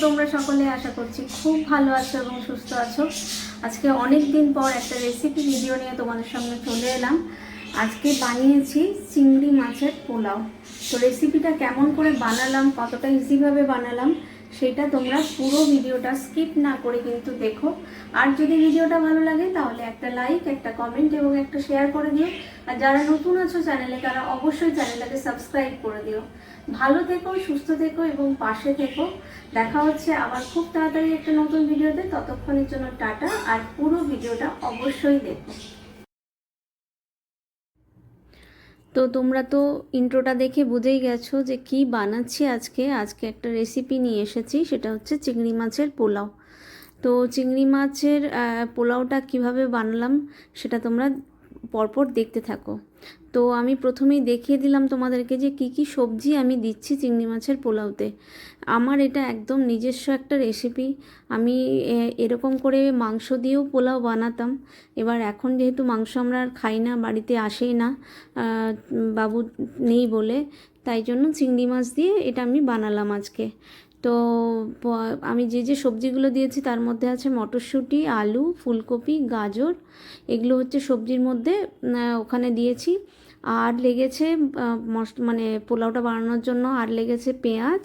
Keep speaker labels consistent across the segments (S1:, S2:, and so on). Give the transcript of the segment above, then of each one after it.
S1: তোমরা সকলে আশা করছি খুব ভালো আছো এবং সুস্থ আছো। আজকে অনেক দিন পর একটা রেসিপি ভিডিও নিয়ে তোমাদের সামনে চলে এলাম। আজকে বানিয়েছি চিংড়ি মাছের পোলাও। তো রেসিপিটা কেমন করে বানালাম, কতটা ইজিভাবে বানালাম, সেটা তোমরা পুরো ভিডিওটা স্কিপ না করে কিন্তু দেখো। আর যদি ভিডিওটা ভালো লাগে তাহলে একটা লাইক, একটা কমেন্ট এবং একটা শেয়ার করে দিও। আর যারা নতুন আছো চ্যানেলে তারা অবশ্যই চ্যানেলটাকে সাবস্ক্রাইব করে দিও। ভালো থেকো, সুস্থ থেকো এবং পাশে থেকো। দেখা হচ্ছে আবার খুব তাড়াতাড়ি একটা নতুন ভিডিওতে। ততক্ষণের জন্য টাটা, আর পুরো ভিডিওটা অবশ্যই দেখো। তো তোমরা তো ইন্ট্রোটা দেখে বুঝেই গেছো যে কি বানাচ্ছি আজকে একটা রেসিপি নিয়ে এসেছি, সেটা হচ্ছে চিংড়ি মাছের পোলাও। তো চিংড়ি মাছের পোলাওটা কিভাবে বানালাম সেটা তোমরা পরপর দেখতে থাকো। তো আমি প্রথমেই দেখিয়ে দিলাম তোমাদেরকে যে কি কি সবজি আমি দিচ্ছি চিংড়ি মাছের পোলাওতে। আমার এটা একদম নিজস্ব একটা রেসিপি। আমি এরকম করে মাংস দিয়েও পোলাও বানাতাম। এবার এখন যেহেতু মাংস আমরা আর খাই না, বাড়িতে আসেই না, বাবু নেই বলে, তাই জন্য চিংড়ি মাছ দিয়ে এটা আমি বানালাম আজকে। তো আমি যে যে সবজিগুলো দিয়েছি তার মধ্যে আছে মটরশুঁটি, আলু, ফুলকপি, গাজর, এগুলো হচ্ছে সবজির মধ্যে ওখানে দিয়েছি। আর লেগেছে মানে পোলাওটা বানানোর জন্য আর লেগেছে পেঁয়াজ,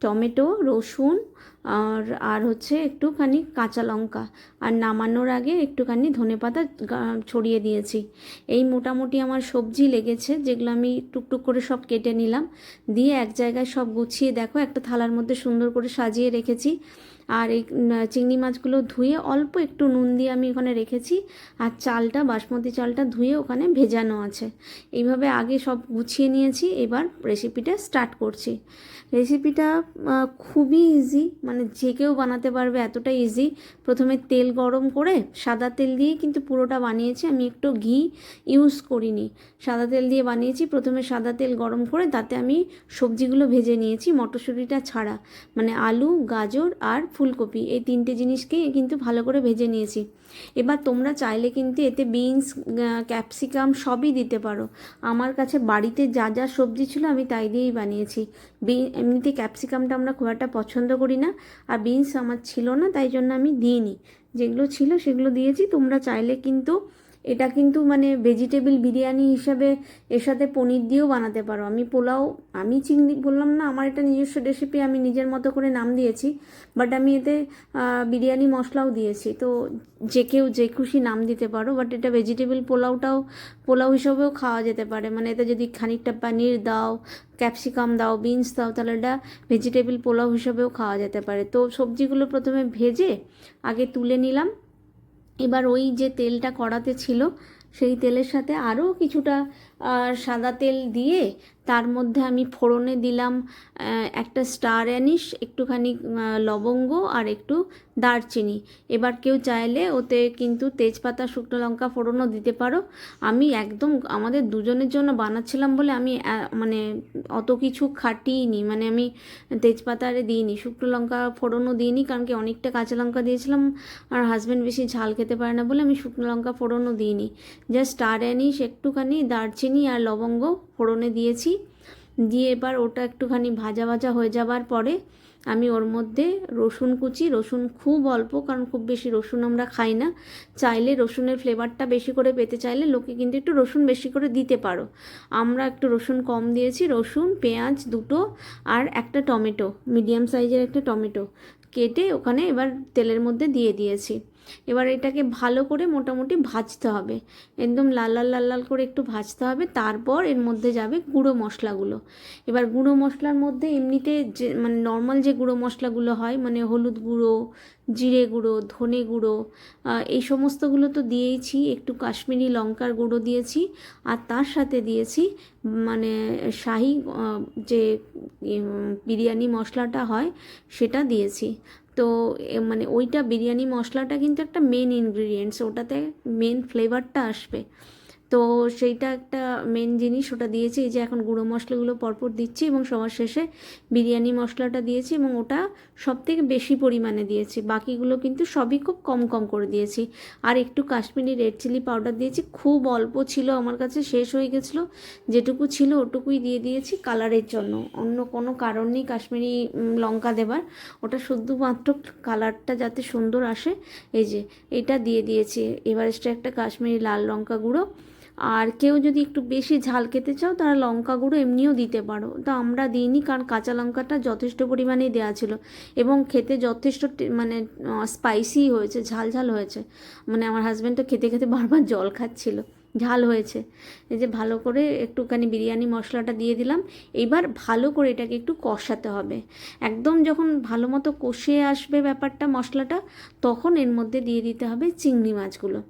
S1: টমেটো, রসুন, আর হচ্ছে একটুখানি কাঁচা লঙ্কা। আর নামানোর আগে একটুখানি ধনেপাতা ছড়িয়ে দিয়েছি। এই মোটামুটি আমার সবজি লেগেছে, যেগুলো আমি টুকটুক করে সব কেটে নিলাম, দিয়ে এক জায়গায় সব গুছিয়ে দেখো একটা থালার মধ্যে সুন্দর করে সাজিয়ে রেখেছি। আর এই চিংড়ি মাছগুলো ধুয়ে অল্প একটু নুন দিয়ে আমি ওখানে রেখেছি। আর চালটা, বাসমতি চালটা ধুয়ে ওখানে ভেজানো আছে। এইভাবে আগে সব গুছিয়ে নিয়েছি। এবার রেসিপিটা স্টার্ট করছি। রেসিপিটা খুবই ইজি, মানে যে কেউ বানাতে পারবে, এতটা ইজি। প্রথমে তেল গরম করে সাদা তেল দিয়ে কিন্তু পুরোটা বানিয়েছি, আমি একটু ঘি ইউজ করিনি, সাদা তেল দিয়ে বানিয়েছি। প্রথমে সাদা তেল গরম করে তাতে আমি সবজিগুলো ভেজে নিয়েছি, মটরশুঁটিটা ছাড়া, মানে আলু, গাজর আর ফুলকপি, এই তিনটে জিনিসকেই কিন্তু ভালো করে ভেজে নিয়েছি। এবার তোমরা চাইলে কিন্তু এতে বিনস, ক্যাপসিকাম সবই দিতে পারো। আমার কাছে বাড়িতে যা যা সবজি ছিল আমি তাই দিয়েই বানিয়েছি। এমনিতে ক্যাপসিকামটা আমরা খুব একটা পছন্দ করি না, আর বিনস আমার ছিল না, তাই জন্য আমি দিইনি। যেগুলো ছিল সেগুলো দিয়েছি। তোমরা চাইলে কিন্তু এটা কিন্তু মানে ভেজিটেবল বিরিয়ানি হিসাবে এর সাথে পনির দিয়েও বানাতে পারো। আমি পোলাও, আমি চিংড়ি বললাম না, আমার এটা নিজস্ব রেসিপি, আমি নিজের মতো করে নাম দিয়েছি, বাট আমি এতে বিরিয়ানি মশলাও দিয়েছি। তো যে কেউ যে খুশি নাম দিতে পারো, বাট এটা ভেজিটেবল পোলাও হিসাবেও খাওয়া যেতে পারে। মানে এতে যদি খানিকটা পনির দাও, ক্যাপসিকাম দাও, বিনস দাও, তাহলে এটা ভেজিটেবল পোলাও হিসাবেও খাওয়া যেতে পারে। তো সবজিগুলো প্রথমে ভেজে আগে তুলে নিলাম। এবার ওই যে তেলটা কড়াতে ছিল সেই তেলের সাথে আরও কিছুটা সাদা তেল দিয়ে তার মধ্যে আমি ফোড়নে দিলাম একটা স্টার অ্যানিশ, একটুখানি লবঙ্গ আর একটু দারচিনি। এবার কেউ চাইলে ওতে কিন্তু তেজপাতা, শুকনো লঙ্কা ফোড়নও দিতে পারো। আমি একদম আমাদের দুজনের জন্য বানাচ্ছিলাম বলে আমি মানে অত কিছু খাটিনি, মানে আমি তেজপাতা আরে দিইনি, শুকনো লঙ্কা ফোড়নও দিইনি, কারণ কি অনেকটা কাঁচা লঙ্কা দিয়েছিলাম আর হাজব্যান্ড বেশি ঝাল খেতে পারে না বলে আমি শুকনো লঙ্কা ফোড়নও দিইনি। জাস্ট স্টার অ্যানিশ, একটুখানি দারচিনি আর লবঙ্গ ফোড়নে দিয়েছি। দিয়ে এবার ওটা একটুখানি ভাজা ভাজা হয়ে যাবার পরে আমি ওর মধ্যে রসুন কুচি, রসুন খুব অল্প, কারণ খুব বেশি রসুন আমরা খাই না। চাইলে রসুনের ফ্লেভারটা বেশি করে পেতে চাইলে লোকে কিন্তু একটু রসুন বেশি করে দিতে পারো। আমরা একটু রসুন কম দিয়েছি। রসুন, পেঁয়াজ দুটো আর একটা টমেটো, মিডিয়াম সাইজের একটা টমেটো কেটে ওখানে এবার তেলের মধ্যে দিয়ে দিয়েছি। এবার এটাকে ভালো করে মোটামুটি ভাজতে হবে, একদম লাল লাল লাল লাল করে একটু ভাজতে হবে। তারপর এর মধ্যে যাবে গুঁড়ো মশলাগুলো। এবার গুঁড়ো মশলার মধ্যে এমনিতে যে মানে নর্মাল যে গুঁড়ো মশলাগুলো হয়, মানে হলুদ গুঁড়ো, জিরে গুঁড়ো, ধনে গুঁড়ো, এই সমস্তগুলো তো দিয়েইছি। একটু কাশ্মীরি লঙ্কার গুঁড়ো দিয়েছি, আর তার সাথে দিয়েছি মানে শাহি যে বিরিয়ানি মশলাটা হয় সেটা দিয়েছি। তো মানে ওইটা বিরিয়ানি মশলাটা কিন্তু একটা মেন ইনগ্রিডিয়েন্টস, ওটাতে মেন ফ্লেভারটা আসবে। তো সেইটা একটা মেন জিনিস, ওটা দিয়েছি। এই যে এখন গুঁড়ো মশলাগুলো পরপর দিচ্ছি এবং সবার শেষে বিরিয়ানি মশলাটা দিয়েছি এবং ওটা সবথেকে বেশি পরিমাণে দিয়েছি, বাকিগুলো কিন্তু সবই খুব কম কম করে দিয়েছি। আর একটু কাশ্মীরি রেড চিলি পাউডার দিয়েছি, খুব অল্প ছিল আমার কাছে, শেষ হয়ে গেছিলো, যেটুকু ছিল ওটুকুই দিয়ে দিয়েছি কালারের জন্য, অন্য কোনো কারণ নেই কাশ্মীরি লঙ্কা দেবার, ওটা শুধুমাত্র কালারটা যাতে সুন্দর আসে। এই যে এটা দিয়ে দিয়েছি। এভারেস্টে একটা কাশ্মীরি লাল লঙ্কা গুঁড়ো। আর কেউ যদি একটু বেশি ঝাল খেতে চাও তারা লঙ্কা গুঁড়ো এমনিও দিতে পারো, তো আমরা দিইনি কারণ কাঁচা লঙ্কাটা যথেষ্ট পরিমাণেই দেওয়া ছিল এবং খেতে যথেষ্ট মানে স্পাইসি হয়েছে, ঝাল ঝাল হয়েছে। মানে আমার হাজব্যান্ড তো খেতে খেতে বারবার জল খাচ্ছিল, ঝাল হয়েছে। এই যে ভালো করে একটুখানি বিরিয়ানি মশলাটা দিয়ে দিলাম। এইবার ভালো করে এটাকে একটু কষাতে হবে। একদম যখন ভালো মতো কষিয়ে আসবে ব্যাপারটা, মশলাটা, তখন এর মধ্যে দিয়ে দিতে হবে চিংড়ি মাছগুলো।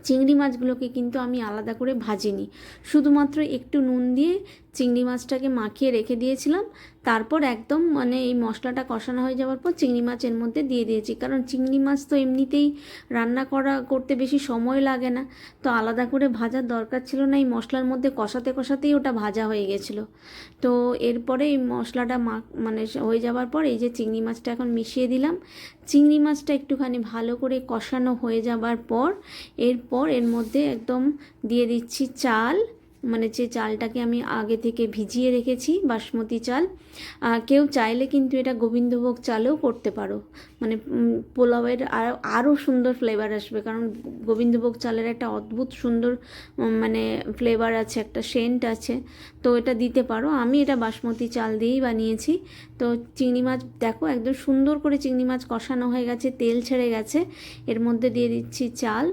S1: চিংড়ি মাছগুলোকে কিন্তু আমি আলাদা করে ভাজিনি, শুধুমাত্র একটু নুন দিয়ে চিংড়ি মাছটাকে মাখিয়ে রেখে দিয়েছিলাম। তারপর একদম মানে এই মশলাটা কষানো হয়ে যাওয়ার পর চিংড়ি মাছ এর মধ্যে দিয়ে দিয়েছি, কারণ চিংড়ি মাছ তো এমনিতেই রান্না করতে বেশি সময় লাগে না, তো আলাদা করে ভাজার দরকার ছিল না। এই মশলার মধ্যে কষাতে কষাতেই ওটা ভাজা হয়ে গেছিলো। তো এরপরে এই মশলাটা মানে হয়ে যাওয়ার পর এই যে চিংড়ি মাছটা এখন মিশিয়ে দিলাম। চিংড়ি মাছটা একটুখানি ভালো করে কষানো হয়ে যাবার পর এরপর এর মধ্যে একদম দিয়ে দিচ্ছি চাল, মানে যে চালটাকে আমি আগে থেকে ভিজিয়ে রেখেছি, বাসমতি চাল। কেউ চাইলে কিন্তু এটা গোবিন্দভোগ চালেও করতে পারো, মানে পোলাওয়ের আরও সুন্দর ফ্লেভার আসবে, কারণ গোবিন্দভোগ চালের একটা অদ্ভুত সুন্দর মানে ফ্লেভার আছে, একটা সেন্ট আছে, তো এটা দিতে পারো। আমি এটা বাসমতি চাল দিয়েই বানিয়েছি। তো চিংড়ি মাছ দেখো একদম সুন্দর করে চিংড়ি মাছ কষানো হয়ে গেছে, তেল ছেড়ে গেছে। এর মধ্যে দিয়ে দিচ্ছি চাল,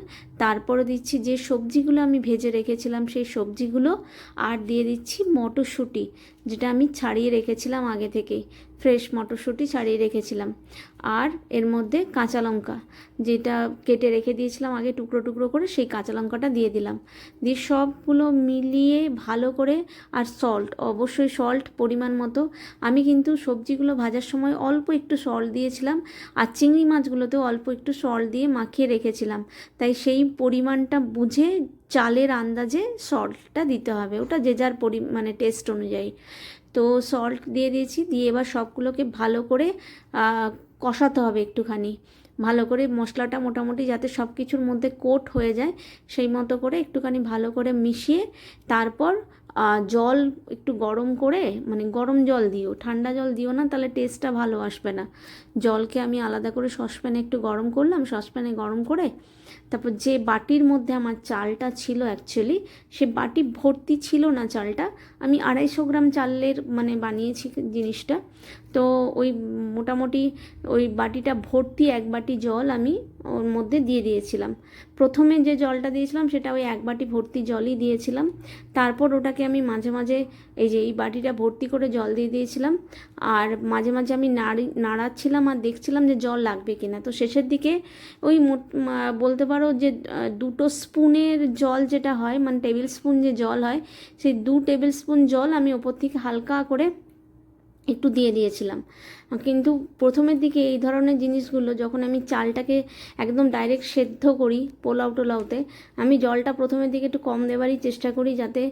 S1: তারপরে দিচ্ছি যে সবজিগুলো আমি ভেজে রেখেছিলাম সেই সবজিগুলো, আর দিয়ে দিচ্ছি মটরশুঁটি, যেটা আমি ছাড়িয়ে রেখেছিলাম আগে থেকেই, ফ্রেশ মটরশুঁটি ছাড়িয়ে রেখেছিলাম। আর এর মধ্যে কাঁচা লঙ্কা, যেটা কেটে রেখে দিয়েছিলাম আগে টুকরো টুকরো করে, সেই কাঁচা লঙ্কাটা দিয়ে দিলাম। দিয়ে সবগুলো মিলিয়ে ভালো করে, আর সল্ট, অবশ্যই সল্ট পরিমাণ মতো। আমি কিন্তু সবজিগুলো ভাজার সময় অল্প একটু সল্ট দিয়েছিলাম, আর চিংড়ি মাছগুলোতেও অল্প একটু সল্ট দিয়ে মাখিয়ে রেখেছিলাম, তাই সেই পরিমাণটা বুঝে চালের আন্দাজে সল্টটা দিতে হবে, ওটা যে যার মানে টেস্ট অনুযায়ী। তো সল্ট দিয়ে দিয়েছি, দিয়ে এবার সবগুলোকে ভালো করে কষাতে হবে একটুখানি, ভালো করে মশলাটা মোটামুটি যাতে সব কিছুর মধ্যে কোট হয়ে যায় সেই মতো করে একটুখানি ভালো করে মিশিয়ে, তারপর জল একটু গরম করে, মানে গরম জল দিও, ঠান্ডা জল দিও না, তাহলে টেস্টটা ভালো আসবে না। জলকে আমি আলাদা করে সসপ্যানে একটু গরম করলাম, সসপ্যানে গরম করে তারপর যে বাটির মধ্যে আমার চালটা ছিল, অ্যাকচুয়ালি সে বাটি ভর্তি ছিল না চালটা, আমি 250 গ্রাম চালের মানে বানিয়েছি জিনিসটা, তো ওই মোটামুটি ওই বাটিটা ভর্তি 1 বাটি জল আমি ওর মধ্যে দিয়ে দিয়েছিলাম। প্রথমে যে জলটা দিয়েছিলাম সেটা ওই 1 বাটি ভর্তি জলই দিয়েছিলাম। তারপর ওটাকে আমি মাঝে মাঝে এই যে এই বাটিটা ভর্তি করে জল দিয়ে দিয়েছিলাম, আর মাঝে মাঝে আমি নাড়াচ্ছিলাম আর দেখছিলাম যে জল লাগবে কিনা। তো শেষের দিকে ওই বলতে পারো যে 2 স্পুনের জল যেটা হয়, মানে টেবিল স্পুন যে জল হয়, সেই 2 টেবিল স্পুন জল আমি ওপর থেকে হালকা করে একটু দিয়ে দিয়েছিলাম। কিন্তু প্রথমের দিকে এই ধরনের জিনিসগুলো যখন আমি চালটাকে একদম ডাইরেক্ট সেদ্ধ করি পোলাওতে, আমি জলটা প্রথমের দিকে একটু কম দেওয়ারই চেষ্টা করি, যাতে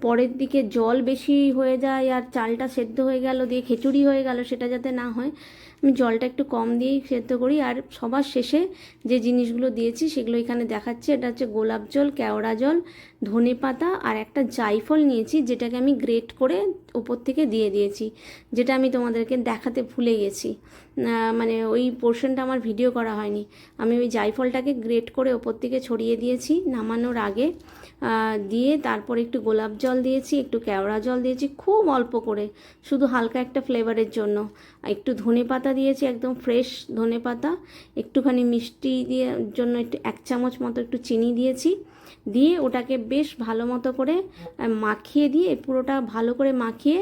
S1: পরের দিকে জল বেশি হয়ে যায় আর চালটা সেদ্ধ হয়ে গেল দিয়ে খিচুড়ি হয়ে গেল, সেটা যাতে না হয় আমি জলটা একটু কম দিয়েই সেদ্ধ করি। আর সবার শেষে যে জিনিসগুলো দিয়েছি সেগুলো এখানে দেখাচ্ছি, এটা হচ্ছে গোলাপ জল, কেওড়া জল, ধনে পাতা আর একটা জায়ফল নিয়েছি, যেটাকে আমি গ্রেট করে উপর থেকে দিয়ে দিয়েছি, যেটা আমি তোমাদেরকে দেখাতে ভুলে গেছি, মানে ওই পোর্শনটা আমার ভিডিও করা হয়নি। আমি ওই জায়ফলটাকে গ্রেট করে ওপর থেকে ছড়িয়ে দিয়েছি নামানোর আগে, দিয়ে তারপর একটু গোলাপ জল দিয়েছি, একটু কেওড়া জল দিয়েছি খুব অল্প করে, শুধু হালকা একটা ফ্লেভারের জন্য, একটু ধনে পাতা দিয়েছি, একদম ফ্রেশ ধনে পাতা, একটুখানি মিষ্টি দিয়ে জন্য একটু 1 চামচ মতো একটু চিনি দিয়েছি, দিয়ে ওটাকে বেশ ভালো মতো করে মাখিয়ে দিয়ে পুরোটা ভালো করে মাখিয়ে,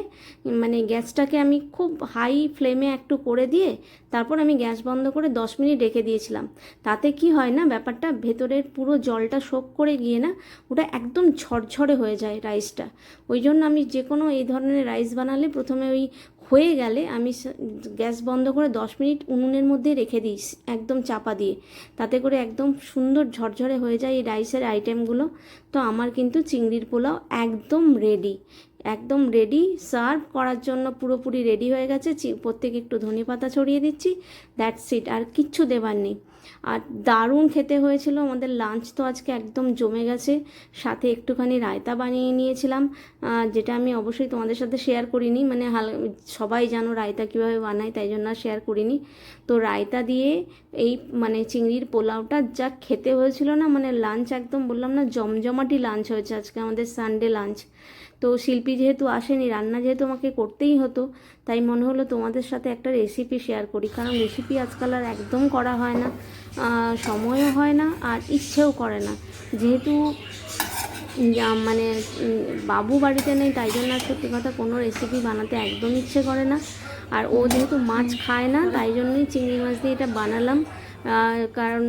S1: মানে গ্যাসটাকে আমি খুব হাই ফ্লেমে একটু করে দিয়ে তারপর আমি গ্যাস বন্ধ করে 10 মিনিট রেখে দিয়েছিলাম। তাতে কি হয় না, ব্যাপারটা ভেতরের পুরো জলটা সোক করে গিয়ে না ওটা একদম ঝরঝরে হয়ে যায় রাইসটা। ওই জন্য আমি যে কোনো এই ধরনের রাইস বানালে প্রথমে ওই হয়ে গেলে আমি গ্যাস বন্ধ করে 10 মিনিট উনুনের মধ্যে রেখে দিই একদম চাপা দিয়ে, তাতে করে একদম সুন্দর ঝরঝরে হয়ে যায় এই রাইসের আইটেমগুলো। তো আমার কিন্তু চিংড়ির পোলাও একদম রেডি, একদম রেডি, সার্ভ করার জন্য পুরোপুরি রেডি হয়ে গেছে। প্রত্যেকে একটু ধনেপাতা ছড়িয়ে দিচ্ছি, দ্যাটস ইট, আর কিচ্ছু দেবার নেই। আর দারুণ খেতে হয়েছিল। আমাদের লাঞ্চ তো আজকে একদম জমে গেছে। সাথে একটুখানি রায়তা বানিয়ে নিয়েছিলাম, যেটা আমি অবশ্যই তোমাদের সাথে শেয়ার করিনি, মানে সবাই জানো রায়তা কীভাবে বানাই, তাই জন্য আর শেয়ার করিনি। তো রায়তা দিয়ে এই মানে চিংড়ির পোলাওটা যা খেতে হয়েছিল না, মানে লাঞ্চ একদম বললাম না জমজমাটি লাঞ্চ হয়েছে আজকে আমাদের সানডে লাঞ্চ। তো শিল্পী যেহেতু আসেনি, রান্না যেহেতু আমাকে করতেই হতো, তাই মনে হলো তোমাদের সাথে একটা রেসিপি শেয়ার করি। কারণ রেসিপি আজকাল আর একদম করা হয় না, সময়ও হয় না আর ইচ্ছেও করে না। যেহেতু মানে বাবু বাড়িতে নেই, তাই জন্য আর সত্যি কথা কোনো রেসিপি বানাতে একদম ইচ্ছে করে না। আর ও যেহেতু মাছ খায় না, তাই জন্যই চিংড়ি মাছ দিয়ে এটা বানালাম। কারণ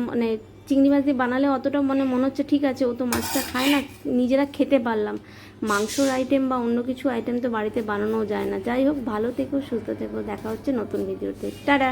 S1: মানে চিংড়ি মাছ দিয়ে বানালে অতটা মনে হচ্ছে ঠিক আছে, ও তো মাছটা খায় না, নিজেরা খেতে পারলাম। মাংসর আইটেম বা অন্য কিছু আইটেম তো বাড়িতে বানানোও যায় না। যাই হোক, ভালো থেকো, সুস্থ থেকো, দেখা হচ্ছে নতুন ভিডিওতে। টাটা।